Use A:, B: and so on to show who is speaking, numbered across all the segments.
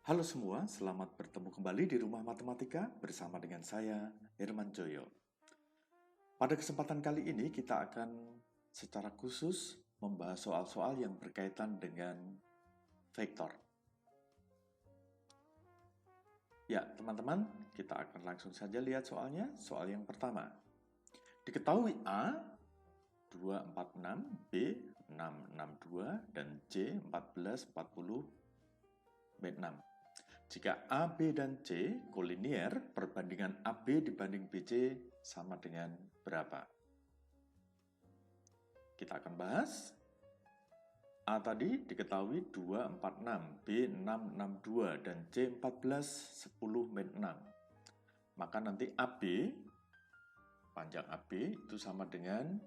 A: Halo semua, selamat bertemu kembali di Rumah Matematika bersama dengan saya, Herman Joyo. Pada kesempatan kali ini kita akan secara khusus membahas soal-soal yang berkaitan dengan vektor. Ya, teman-teman, kita akan langsung saja lihat soalnya. Soal yang pertama. Diketahui A 246, B 662, dan C 1440, B 6. Jika A, B, dan C kolinier, perbandingan AB dibanding BC sama dengan berapa? Kita akan bahas. A tadi diketahui 246, B 662, dan C 1410 min 6. Maka nanti AB, panjang AB itu sama dengan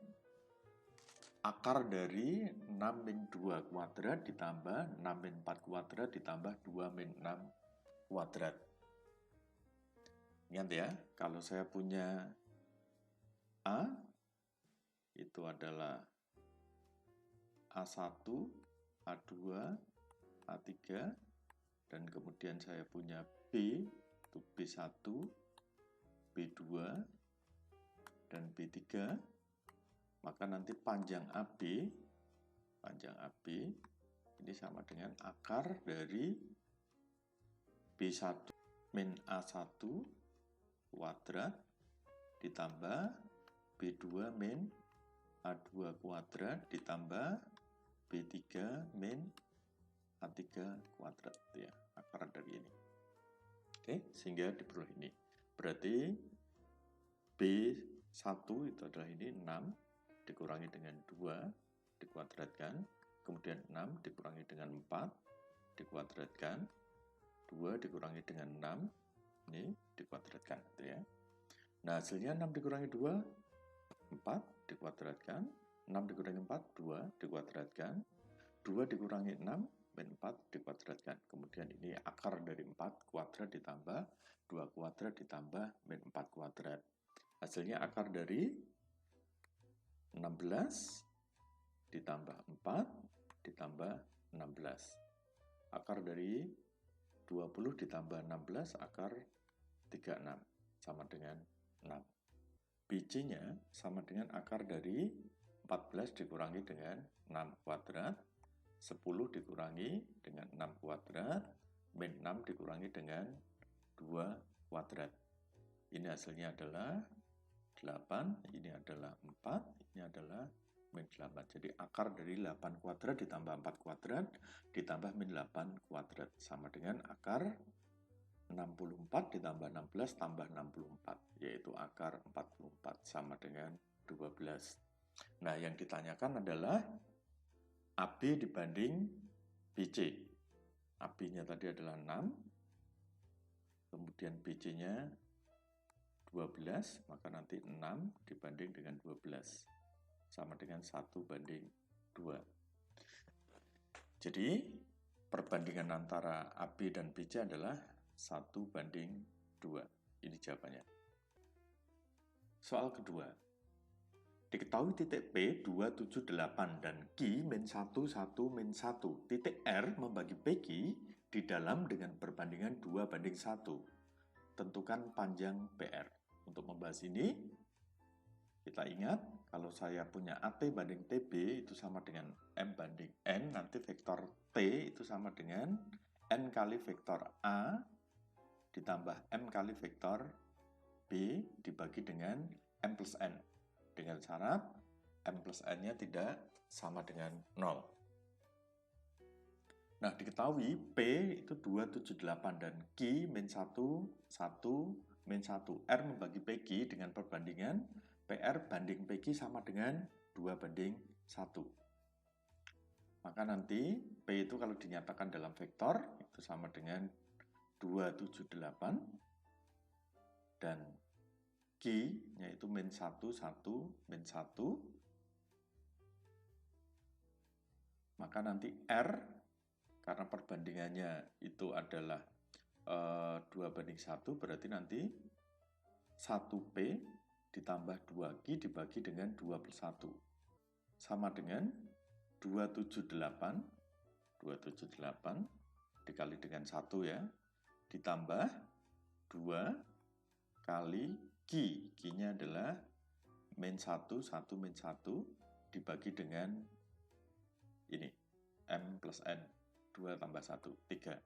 A: akar dari 6 min 2 kuadrat ditambah 6 min 4 kuadrat ditambah 2 min 6 kuadrat. Ingat ya, kalau saya punya A, itu adalah A1, A2, A3, dan kemudian saya punya B, itu B1, B2, dan B3, maka nanti panjang AB ini sama dengan akar dari B1 min A1 kuadrat ditambah B2 min A2 kuadrat ditambah B3 min A3 kuadrat ya, akar dari ini. Oke, sehingga diperoleh ini. Berarti B1 itu adalah ini 6 dikurangi dengan 2 dikuadratkan, kemudian 6 dikurangi dengan 4 dikuadratkan, 2 dikurangi dengan 6 ini dikuadratkan gitu ya. Nah, hasilnya 6 dikurangi 2 4 dikuadratkan, 6 dikurangi 4 2 dikuadratkan, 2 dikurangi 6 min 4 dikuadratkan. Kemudian ini akar dari 4 kuadrat ditambah 2 kuadrat ditambah min 4 kuadrat. Hasilnya akar dari 16 ditambah 4 ditambah 16. Akar dari 20 ditambah 16 akar 36 sama dengan 6. BC-nya sama dengan akar dari 14 dikurangi dengan 6 kuadrat, 10 dikurangi dengan 6 kuadrat, min 6 dikurangi dengan 2 kuadrat. Ini hasilnya adalah 8, ini adalah 4, ini adalah min 8. Jadi akar dari 8 kuadrat ditambah 4 kuadrat ditambah min 8 kuadrat sama dengan akar 64 ditambah 16 tambah 64, yaitu akar 44 sama dengan 12. Nah, yang ditanyakan adalah AB dibanding BC. AB-nya tadi adalah 6, kemudian BC-nya 12, maka nanti 6 dibanding dengan 12, sama dengan 1 banding 2. Jadi, perbandingan antara AB dan BC adalah 1 banding 2. Ini jawabannya. Soal kedua. Diketahui titik P 278 dan Q min 1 1 min 1. Titik R membagi PQ di dalam dengan perbandingan 2 banding 1. Tentukan panjang PR. Untuk membahas ini, kita ingat kalau saya punya AT banding TB itu sama dengan M banding N, nanti vektor T itu sama dengan N kali vektor A ditambah M kali vektor B dibagi dengan M plus N. Dengan syarat M plus N-nya tidak sama dengan 0. Nah, diketahui P itu 278 dan Q min 1, 1, min 1. R membagi PQ dengan perbandingan PR banding PQ sama dengan 2 banding 1. Maka nanti P itu kalau dinyatakan dalam vektor itu sama dengan 278 dan Q-nya itu min 1, 1, min 1. Maka nanti R, karena perbandingannya itu adalah 2 banding 1, berarti nanti 1P ditambah 2Q dibagi dengan 2 plus 1. Sama dengan 278 dikali dengan 1 ya, ditambah 2 kali Q. Q-nya adalah min 1, 1, min 1, dibagi dengan ini, M plus N, 2 tambah 1, 3.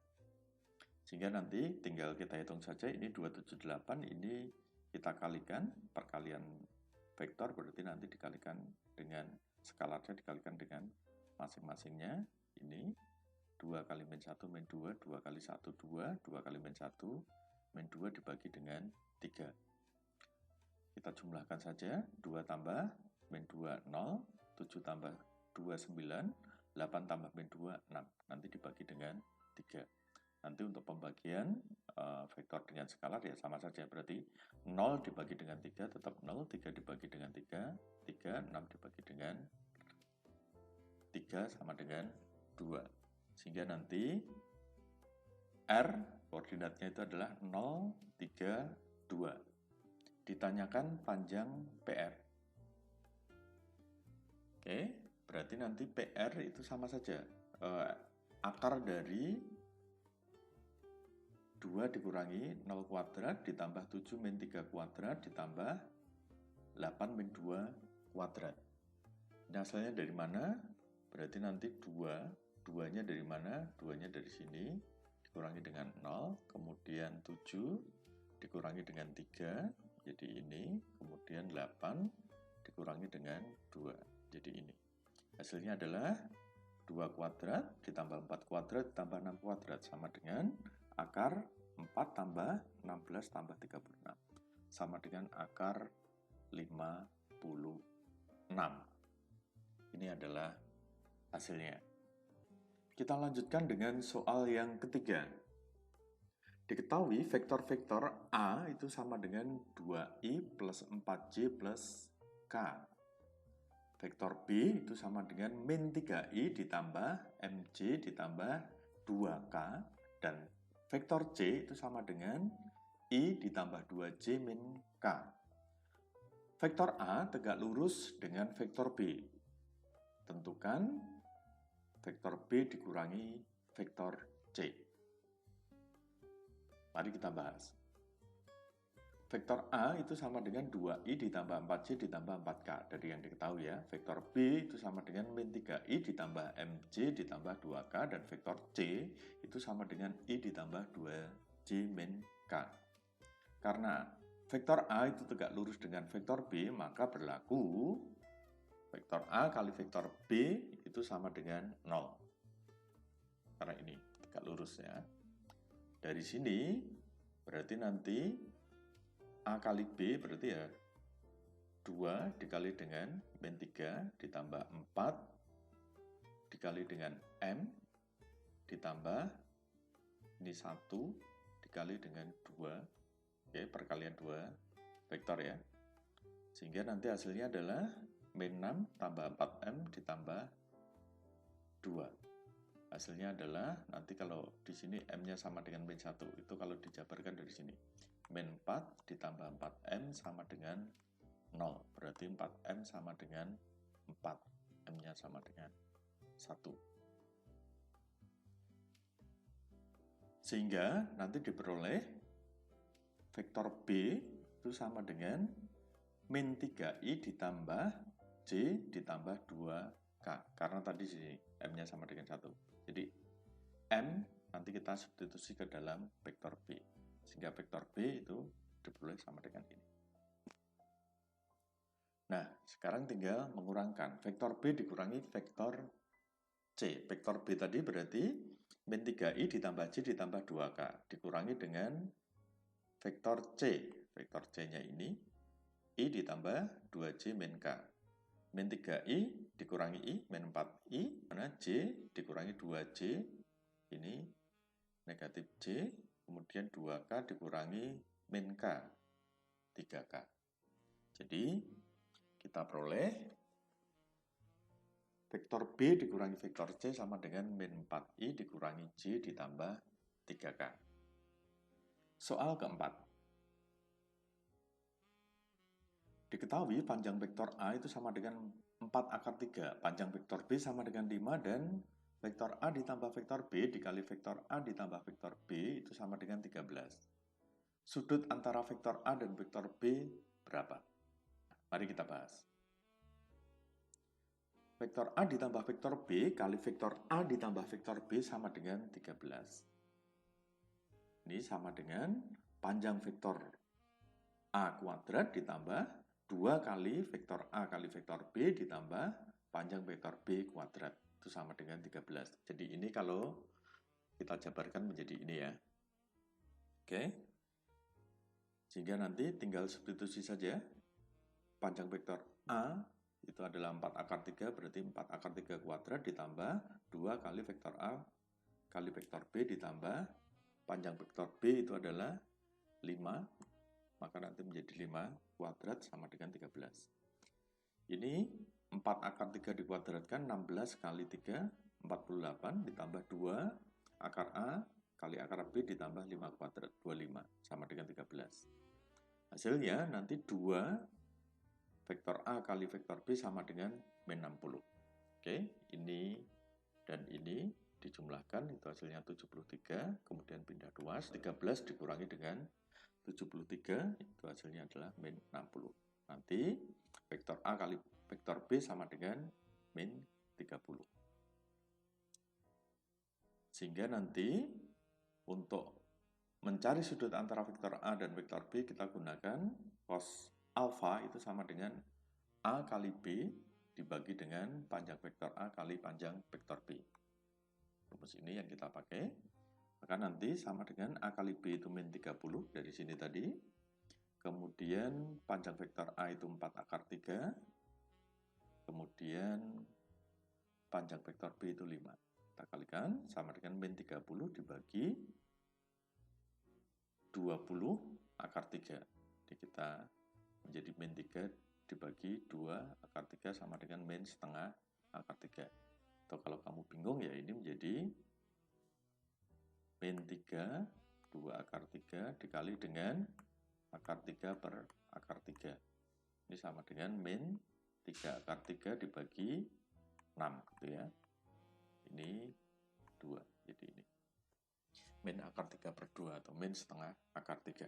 A: Sehingga nanti tinggal kita hitung saja, ini 278, ini kita kalikan, perkalian vektor berarti nanti dikalikan dengan skalarnya, dikalikan dengan masing-masingnya. Ini 2 kali min 1, min 2, 2 kali 1, 2, 2 kali min 1, min 2 dibagi dengan 3. Kita jumlahkan saja, 2 tambah min 2, 0, 7 tambah 2, 9, 8 tambah min 2, 6. Nanti dibagi dengan 3. Nanti untuk pembagian vektor dengan skalar ya sama saja, berarti 0 dibagi dengan 3 tetap 0, 3 dibagi dengan 3, 3, 6 dibagi dengan 3 sama dengan 2. Sehingga nanti R koordinatnya itu adalah 0, 3, 2. Ditanyakan panjang PR. Oke, berarti nanti PR itu sama saja. Akar dari 2 dikurangi 0 kuadrat ditambah 7 min 3 kuadrat ditambah 8 min 2 kuadrat. Ini hasilnya dari mana? Berarti nanti 2, 2-nya dari mana? 2-nya dari sini, dikurangi dengan 0, kemudian 7, dikurangi dengan 3, jadi ini, kemudian 8, dikurangi dengan 2, jadi ini. Hasilnya adalah 2 kuadrat ditambah 4 kuadrat ditambah 6 kuadrat, sama dengan akar 4 tambah 16 tambah 36, sama dengan akar 56. Ini adalah hasilnya. Kita lanjutkan dengan soal yang ketiga. Diketahui vektor-vektor A itu sama dengan 2i plus 4j plus k. Vektor B itu sama dengan min 3i ditambah mj ditambah 2k. Dan vektor C itu sama dengan I ditambah 2J min K. Vektor A tegak lurus dengan vektor B. Tentukan vektor B dikurangi vektor C. Mari kita bahas. Vektor A itu sama dengan 2i ditambah 4j ditambah 4k. Dari yang diketahui ya, vektor B itu sama dengan min 3i ditambah mj ditambah 2k, dan vektor C itu sama dengan i ditambah 2j min k. Karena vektor A itu tegak lurus dengan vektor B, maka berlaku vektor A kali vektor B itu sama dengan 0. Karena ini tegak lurus ya. Dari sini berarti nanti A kali B berarti ya 2 dikali dengan min 3 ditambah 4 dikali dengan M ditambah ini 1 dikali dengan 2. Oke, perkalian 2 vektor ya. Sehingga nanti hasilnya adalah min 6 tambah 4M ditambah 2. Hasilnya adalah nanti kalau di sini M-nya sama dengan min 1, itu kalau dijabarkan dari sini. Min 4 ditambah 4M sama dengan 0. Berarti 4M sama dengan 4. M-nya sama dengan 1. Sehingga nanti diperoleh vektor B itu sama dengan min 3i ditambah J ditambah 2K. Karena tadi sini M-nya sama dengan 1. Jadi M nanti kita substitusi ke dalam vektor B. Sehingga vektor B itu diperoleh sama dengan ini. Nah, sekarang tinggal mengurangkan. Vektor B dikurangi vektor C. Vektor B tadi berarti min 3i ditambah J ditambah 2K. Dikurangi dengan vektor C. Vektor C-nya ini I ditambah 2J min K. Min 3i dikurangi I, min 4i, mana J dikurangi 2J, ini negatif J, kemudian 2K dikurangi min K, 3K. Jadi, kita peroleh vektor B dikurangi vektor C sama dengan min 4i dikurangi J ditambah 3K. Soal keempat. Diketahui panjang vektor A itu sama dengan 4 akar 3, panjang vektor B sama dengan 5, dan vektor A ditambah vektor B dikali vektor A ditambah vektor B itu sama dengan 13. Sudut antara vektor A dan vektor B berapa? Mari kita bahas. Vektor A ditambah vektor B kali vektor A ditambah vektor B sama dengan 13. Ini sama dengan panjang vektor A kuadrat ditambah 2 kali vektor A kali vektor B ditambah panjang vektor B kuadrat. Itu sama dengan 13. Jadi ini kalau kita jabarkan menjadi ini ya. Oke. Sehingga nanti tinggal substitusi saja. Panjang vektor A itu adalah 4 akar 3, berarti 4 akar 3 kuadrat ditambah 2 kali vektor A kali vektor B ditambah panjang vektor B itu adalah 5, maka nanti menjadi 5 kuadrat sama dengan 13. Ini 4 akar 3 dikuadratkan, 16 kali 3, 48, ditambah 2 akar A kali akar B ditambah 5 kuadrat, 25, sama dengan 13. Hasilnya nanti 2 vektor A kali vektor B sama dengan min 60. Oke, ini dan ini dijumlahkan, itu hasilnya 73, kemudian pindah ruas, 13 dikurangi dengan 73, itu hasilnya adalah min 60. Nanti vektor A kali vektor B sama dengan min 30. Sehingga nanti untuk mencari sudut antara vektor A dan vektor B kita gunakan cos alfa itu sama dengan A kali B dibagi dengan panjang vektor A kali panjang vektor B. Rumus ini yang kita pakai. Maka nanti sama dengan A kali B itu min 30 dari sini tadi. Kemudian panjang vektor A itu 4 akar 3. Kemudian panjang vektor B itu 5. Kita kalikan sama dengan min 30 dibagi 20 akar 3. Jadi kita menjadi min 3 dibagi 2 akar 3 sama dengan min setengah akar 3. Atau kalau kamu bingung ya ini menjadi min 3, 2 akar 3 dikali dengan akar 3 per akar 3. Ini sama dengan min 3 akar 3 dibagi 6 gitu ya. Ini 2, jadi ini. Min akar 3 per 2 atau min setengah akar 3.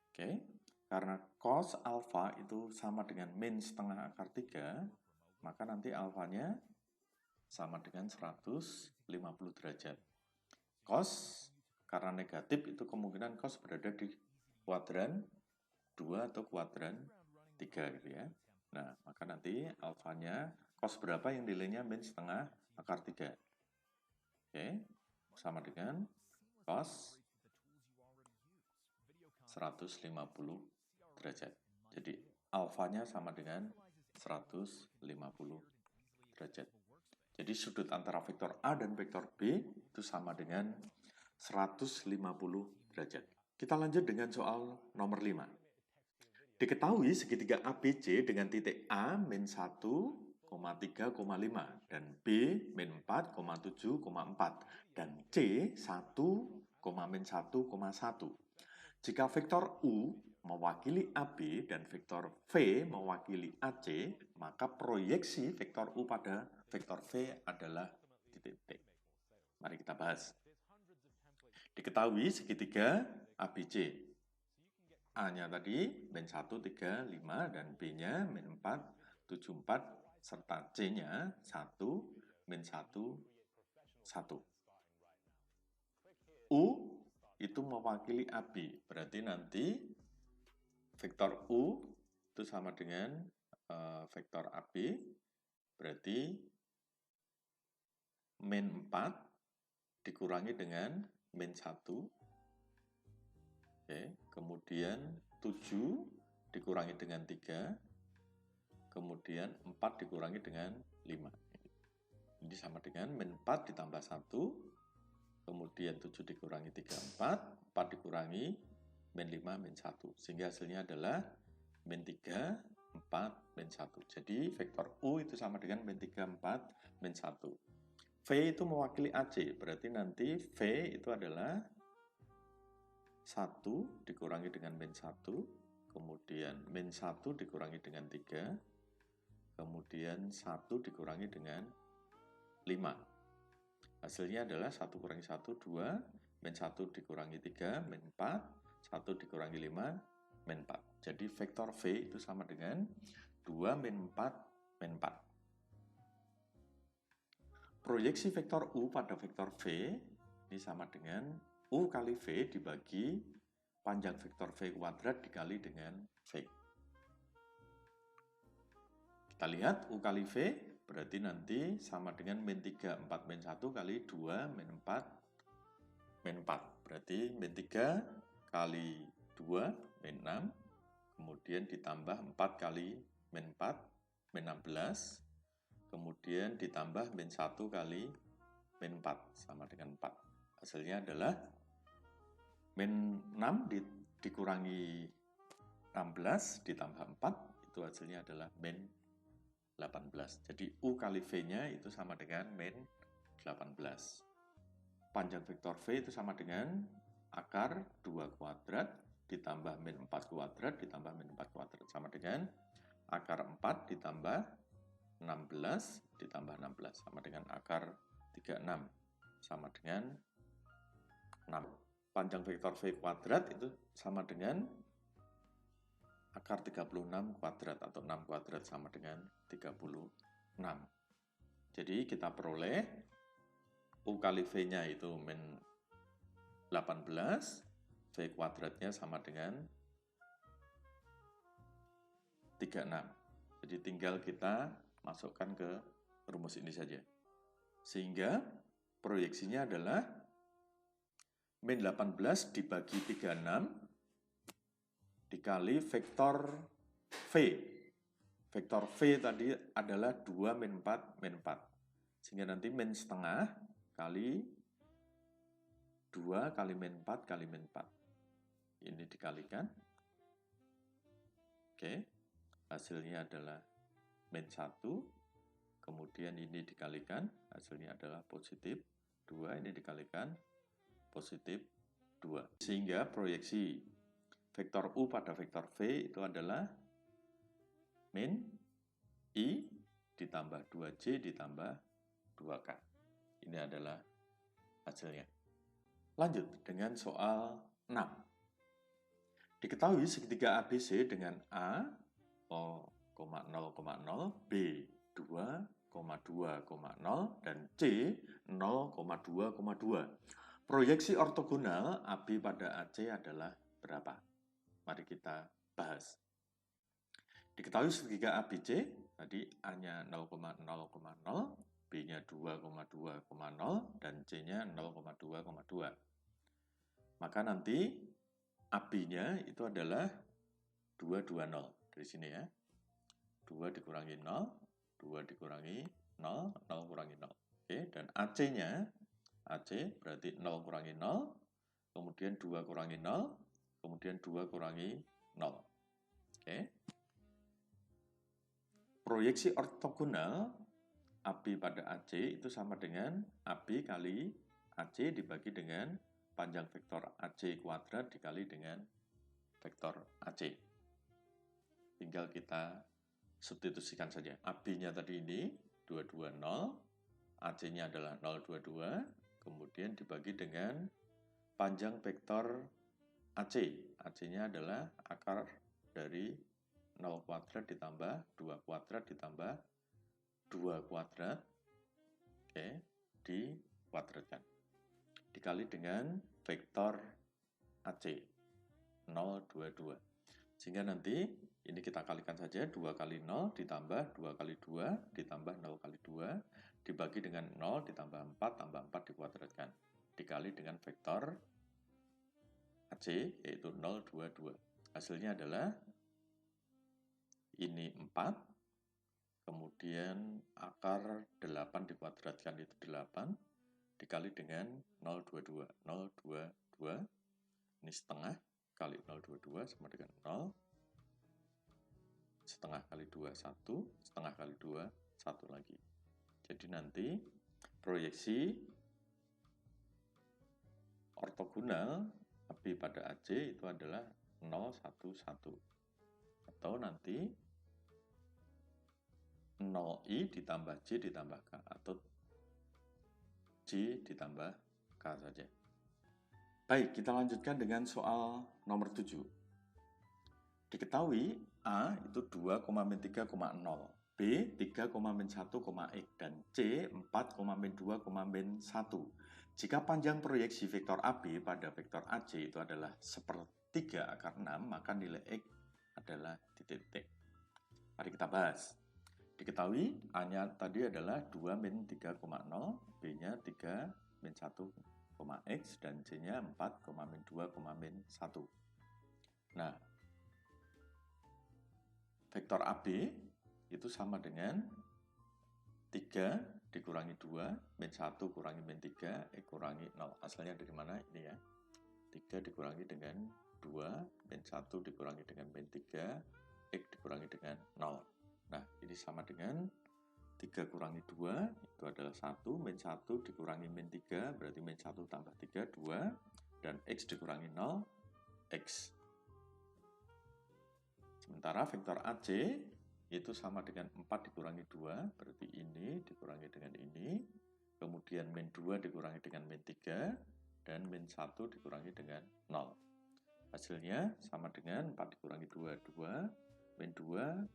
A: Oke. Karena cos alfa itu sama dengan min setengah akar 3, maka nanti alfanya sama dengan 150 derajat. Cos, karena negatif itu kemungkinan cos berada di kuadran 2 atau kuadran 3 gitu ya. Nah, maka nanti alfanya cos berapa yang nilainya min setengah akar 3. Oke, sama dengan cos 150 derajat. Jadi alfanya sama dengan 150 derajat. Jadi sudut antara vektor A dan vektor B itu sama dengan 150 derajat. Kita lanjut dengan soal nomor 5. Diketahui segitiga ABC dengan titik A min 1,3,5 dan B min 4,7,4 dan C 1,-1,1. Jika vektor U mewakili AB dan vektor V mewakili AC, maka proyeksi vektor U pada vektor V adalah titik-titik. Mari kita bahas. Diketahui segitiga ABC. A-nya tadi min 1, 3, 5 dan B-nya min 4, 7, 4 serta C-nya 1, min 1, 1. U itu mewakili AB, berarti nanti vektor U itu sama dengan vektor AB, berarti min 4 dikurangi dengan min 1. Oke, kemudian 7 dikurangi dengan 3, kemudian 4 dikurangi dengan 5. Ini sama dengan min 4 ditambah 1, kemudian 7 dikurangi 3, 4 dikurangi min 5, min 1. Sehingga hasilnya adalah min 3, 4, min 1. Jadi vektor U itu sama dengan min 3, 4, min 1. V itu mewakili AC, berarti nanti V itu adalah 1 dikurangi dengan min 1, kemudian min 1 dikurangi dengan 3, kemudian 1 dikurangi dengan 5. Hasilnya adalah 1 kurangi 1, 2, min 1 dikurangi 3, min 4, 1 dikurangi 5, min 4. Jadi vektor V itu sama dengan 2 min 4 min 4. Proyeksi vektor U pada vektor V ini sama dengan U kali V dibagi panjang vektor V kuadrat dikali dengan V. Kita lihat U kali V berarti nanti sama dengan min 3, 4 min 1 kali 2 min 4 min 4. Berarti min 3 kali 2 min 6, kemudian ditambah 4 kali min 4 min 16, kemudian ditambah min 1 kali min 4 sama dengan 4. Hasilnya adalah min 6 dikurangi 16 ditambah 4, itu hasilnya adalah min 18. Jadi U kali V-nya itu sama dengan min 18. Panjang vektor V itu sama dengan akar 2 kuadrat ditambah min 4 kuadrat ditambah min 4 kuadrat. Sama dengan akar 4 ditambah 16 ditambah 16. Sama dengan akar 36. Sama dengan 6. Panjang vektor V kuadrat itu sama dengan akar 36 kuadrat atau 6 kuadrat sama dengan 36. Jadi kita peroleh U kali V-nya itu min 18, V kuadratnya sama dengan 36. Jadi tinggal kita masukkan ke rumus ini saja. Sehingga proyeksinya adalah min 18 dibagi 36 dikali vektor V. Vektor V tadi adalah 2 min 4 min 4. Sehingga nanti min setengah kali 2 kali min 4 kali min 4. Ini dikalikan. Oke. Hasilnya adalah min 1. Kemudian ini dikalikan. Hasilnya adalah positif 2. Ini dikalikan positif 2. Sehingga proyeksi vektor U pada vektor V itu adalah min I ditambah 2J ditambah 2K. Ini adalah hasilnya. Lanjut dengan soal 6. Diketahui segitiga ABC dengan A 0,0,0, B 2,2,0, dan C 0,2,2. Proyeksi ortogonal AB pada AC adalah berapa? Mari kita bahas. Diketahui segitiga ABC, tadi A-nya 0,0,0, B-nya 2,2,0, dan C-nya 0,2,2. Maka nanti AB-nya itu adalah 220. Dari sini ya. 2 dikurangi 0, 2 dikurangi 0, 0 kurangi 0. Oke, dan AC-nya, AC berarti 0 kurangi 0, kemudian 2 kurangi 0, kemudian 2 kurangi 0. Oke. Proyeksi ortogonal AB pada AC itu sama dengan AB kali AC dibagi dengan panjang vektor AC kuadrat dikali dengan vektor AC. Tinggal kita substitusikan saja. AB-nya tadi ini 220, AC-nya adalah 022, kemudian dibagi dengan panjang vektor AC. AC-nya adalah akar dari 0 kuadrat ditambah 2 kuadrat ditambah 2 kuadrat. Oke, dikuadratkan. Dikali dengan vektor AC 022. Sehingga nanti ini kita kalikan saja, 2 kali 0 ditambah 2 kali 2 ditambah 0 kali 2 dibagi dengan 0 ditambah 4 tambah 4 dikuadratkan. Dikali dengan vektor AC yaitu 022. Hasilnya adalah ini 4, kemudian akar 8 dikuadratkan itu 8 dikali dengan 022. 022 ini setengah kali 022 sama dengan 0. Setengah kali 2, 1. Setengah kali 2, 1 lagi. Jadi nanti proyeksi ortogonal AB pada AC itu adalah 0, 1, 1. Atau nanti 0I ditambah J ditambah K. Atau J ditambah K saja. Baik, kita lanjutkan dengan soal nomor 7. Diketahui A itu 2,-3,0, B 3,-1,x, dan C 4,-2,1. Jika panjang proyeksi vektor AB pada vektor AC itu adalah 1/3 akar 6, maka nilai X adalah titik-titik. Mari kita bahas. Diketahui A-nya tadi adalah 2-3,0, B-nya 3-1,x, dan C-nya 4,-2,1. Nah, vektor AB itu sama dengan 3 dikurangi 2, min 1 kurangi min 3, X kurangi 0. Asalnya dari mana? Ini ya. 3 dikurangi dengan 2, min 1 dikurangi dengan min 3, X dikurangi dengan 0. Nah, ini sama dengan 3 kurangi 2, itu adalah 1, min 1 dikurangi min 3, berarti min 1 tambah 3, 2, dan X dikurangi 0, X. Sementara vektor AC itu sama dengan 4 dikurangi 2, berarti ini dikurangi dengan ini, kemudian min 2 dikurangi dengan min 3, dan min 1 dikurangi dengan 0. Hasilnya sama dengan 4 dikurangi 2, 2, min 2,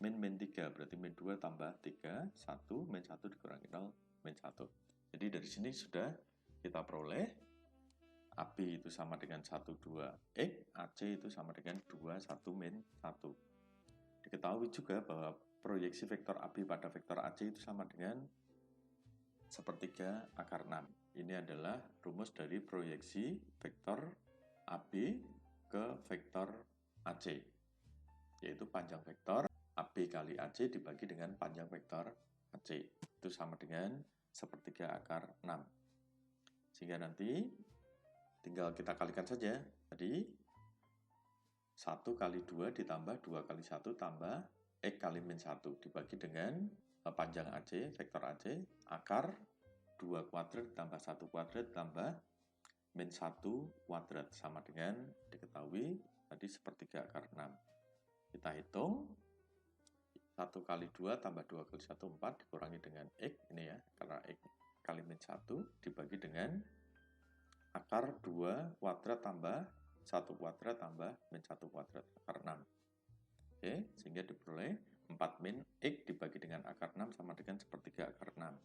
A: min 3, berarti min 2 tambah 3, 1, min 1 dikurangi 0, min 1. Jadi dari sini sudah kita peroleh AB itu sama dengan 1, 2x, AC itu sama dengan 2, 1, min 1. Diketahui juga bahwa proyeksi vektor AB pada vektor AC itu sama dengan 1/3 akar 6. Ini adalah rumus dari proyeksi vektor AB ke vektor AC, yaitu panjang vektor AB kali AC dibagi dengan panjang vektor AC. Itu sama dengan 1/3 akar 6. Sehingga nanti tinggal kita kalikan saja. Tadi 1 kali 2 ditambah 2 kali 1 tambah X kali min 1 dibagi dengan panjang AC, vektor AC, akar 2 kuadrat tambah 1 kuadrat tambah min 1 kuadrat sama dengan diketahui tadi 1/3 akar 6. Kita hitung 1 kali 2 tambah 2 kali 1, 4 dikurangi dengan X, ini ya, karena X kali min 1 dibagi dengan akar 2 kuadrat tambah 1 kuadrat tambah min 1 kuadrat akar 6. Oke, sehingga diperoleh 4 min X dibagi dengan akar 6 sama dengan 1/3 akar 6.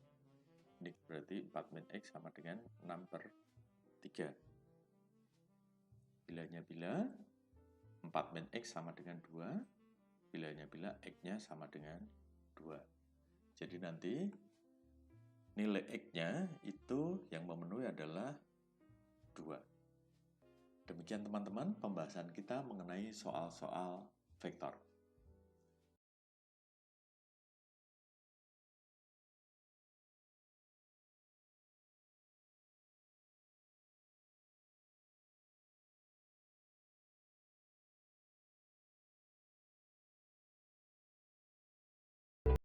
A: Ini berarti 4 min X sama dengan 6/3. Bilanya bila 4 min X sama dengan 2, bilanya bila X-nya sama dengan 2. Jadi nanti nilai X-nya itu yang memenuhi adalah 2. Demikian teman-teman pembahasan kita mengenai soal-soal vektor.